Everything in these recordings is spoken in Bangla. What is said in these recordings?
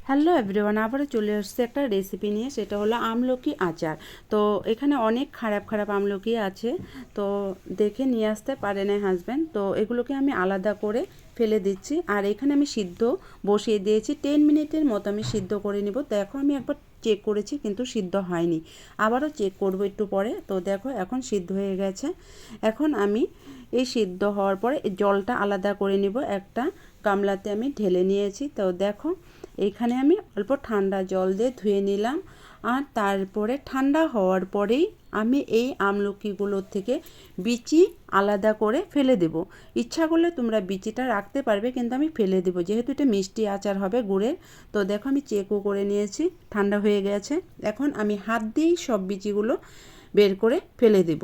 হ্যালো এভরিওয়ান, আবারও চলে আসছে একটা রেসিপি নিয়ে। সেটা হলো আমলকি আচার। তো এখানে অনেক খারাপ খারাপ আমলকি আছে, তো দেখে নিয়ে আসতে পারে না হাজব্যান্ড, তো এগুলোকে আমি আলাদা করে ফেলে দিচ্ছি। আর এখানে আমি সিদ্ধ বসিয়ে দিয়েছি, 10 মিনিটের মতো আমি সিদ্ধ করে নিব। দেখো আমি একবার চেক করেছি কিন্তু সিদ্ধ হয়নি, আবারও চেক করব একটু পরে। তো দেখো এখন সিদ্ধ হয়ে গেছে। এখন আমি এই সিদ্ধ হওয়ার পরে জলটা আলাদা করে নিব, একটা গামলাতে আমি ঢেলে নিয়েছি। তো দেখো এইখানে আমি অল্প ঠান্ডা জল দিয়ে ধুয়ে নিলাম, আর তারপরে ঠান্ডা হওয়ার পরেই আমি এই আমলকিগুলোর থেকে বিচি আলাদা করে ফেলে দেব। ইচ্ছা করলে তোমরা বিচিটা রাখতে পারবে, কিন্তু আমি ফেলে দেবো যেহেতু এটা মিষ্টি আচার হবে গুড়ের। তো দেখো আমি চেকও করে নিয়েছি, ঠান্ডা হয়ে গেছে। এখন আমি হাত দিয়েই সব বিচিগুলো বের করে ফেলে দেব।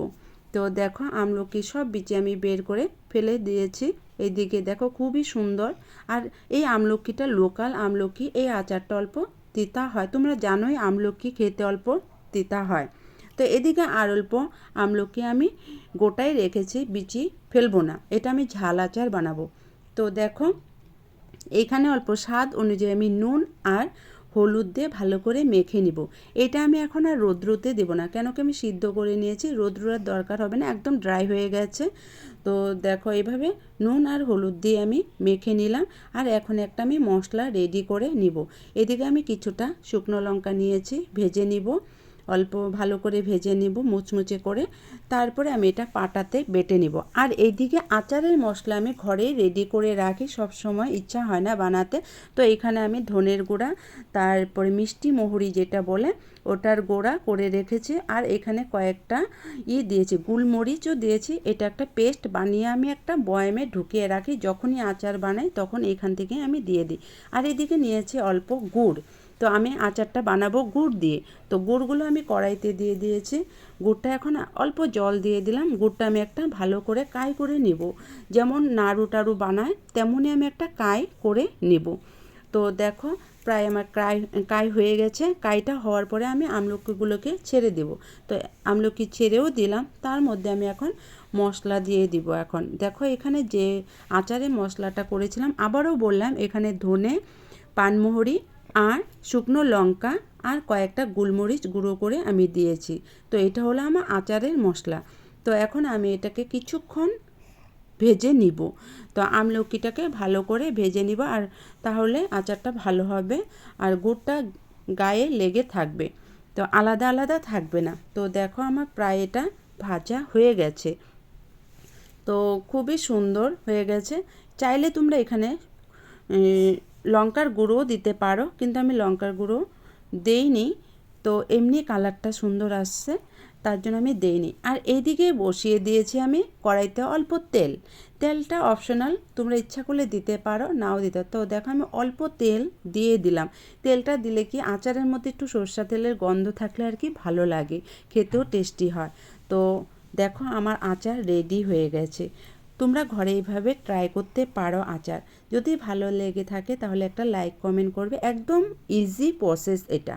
তো দেখো আমলকি সব বিচি আমি বের করে ফেলে দিয়েছি। এইদিকে দেখো খুবই সুন্দর। আর এই আমলকিটা লোকাল আমলকি, এই আচারটা অল্প তিতা হয়, তোমরা জানোই আমলকি খেতে অল্প তিতা হয়। তো এদিকে আর অল্প আমলকি আমি গোটাই রেখেছি, বিচি ফেলবো না, এটা আমি ঝাল আচার বানাবো। তো দেখো এইখানে অল্প স্বাদ অনুযায়ী আমি নুন আর হলুদ দিয়ে ভালো করে মেখে নিব। এটা আমি এখন আর রোদ্রুতে দেবো না, কেন কি আমি সিদ্ধ করে নিয়েছি, রোদ্রুর দরকার হবে না, একদম ড্রাই হয়ে গেছে। তো দেখো এইভাবে নুন আর হলুদ দিয়ে আমি মেখে নিলাম। আর এখন একটা আমি মশলা রেডি করে নিব। এদিকে আমি কিছুটা শুকনো লঙ্কা নিয়েছি, ভেজে নিব, অল্প ভালো করে ভেজে নিব মুচমুচে করে। তারপরে আমি এটা পাটাতে বেটে নিব। আর এইদিকে আচারের মশলা আমি ঘরেই রেডি করে রাখি, সব সময় ইচ্ছা হয় না বানাতে। তো এখানে আমি ধনের গুঁড়া, তারপরে মিষ্টি মহুরি যেটা বলে ওটার গুঁড়া করে রেখেছি। আর এখানে কয়েকটা দিয়েছি, গোলমরিচও দিয়েছি। এটা একটা পেস্ট বানিয়ে আমি একটা বয়ামে ঢুকিয়ে রাখি, যখনই আচার বানাই তখন এখান থেকে আমি দিয়ে দিই। আর এদিকে নিয়েছি অল্প গুড়, তো আমি আচারটা বানাবো গুড় দিয়ে। তো গুড়গুলো আমি কড়াইতে দিয়ে দিয়েছি। গুড়টা এখন অল্প জল দিয়ে দিলাম। গুড়টা আমি একটা ভালো করে কাই করে নিব, যেমন নাড়ু টাড়ু বানায় তেমনই আমি একটা কাই করে নিব। তো দেখো প্রায় আমার কাই হয়ে গেছে। কাইটা হওয়ার পরে আমি আমলকিগুলোকে ছেড়ে দেব। তো আমলকি ছেড়েও দিলাম, তার মধ্যে আমি এখন মশলা দিয়ে দিব। এখন দেখো এখানে যে আচারে মশলাটা করেছিলাম, আবারও বললাম এখানে ধনে, পানমোহরি আর শুকনো লঙ্কা আর কয়েকটা গোলমরিচ গুঁড়ো করে আমি দিয়েছি। তো এটা হলো আমার আচারের মশলা। তো এখন আমি এটাকে কিছুক্ষণ ভেজে নিব। তো আমলকিটাকে ভালো করে ভেজে নিব, আর তাহলে আচারটা ভালো হবে আর গুড়টা গায়ে লেগে থাকবে, তো আলাদা আলাদা থাকবে না। তো দেখো আমার প্রায় এটা ভাজা হয়ে গেছে। তো খুবই সুন্দর হয়ে গেছে। চাইলে তোমরা এখানে লঙ্কার গুঁড়োও দিতে পারো, কিন্তু আমি লঙ্কার গুঁড়ো দেইনি। তো এমনি কালারটা সুন্দর আসছে, তার জন্য আমি দেইনি। আর এইদিকে বসিয়ে দিয়েছি আমি কড়াইতে অল্প তেল। তেলটা অপশনাল, তোমরা ইচ্ছা করলে দিতে পারো, নাও দিতে। তো দেখো আমি অল্প তেল দিয়ে দিলাম। তেলটা দিলে কি আচারের মধ্যে একটু সরষা তেলের গন্ধ থাকলে আর কি ভালো লাগে, খেতেও টেস্টি হয়। তো দেখো আমার আচার রেডি হয়ে গেছে। তোমরা ঘরে এইভাবে ট্রাই করতে পারো আচার। যদি ভালো লেগে থাকে তাহলে একটা লাইক কমেন্ট করবে, একদম ইজি প্রসেস এটা।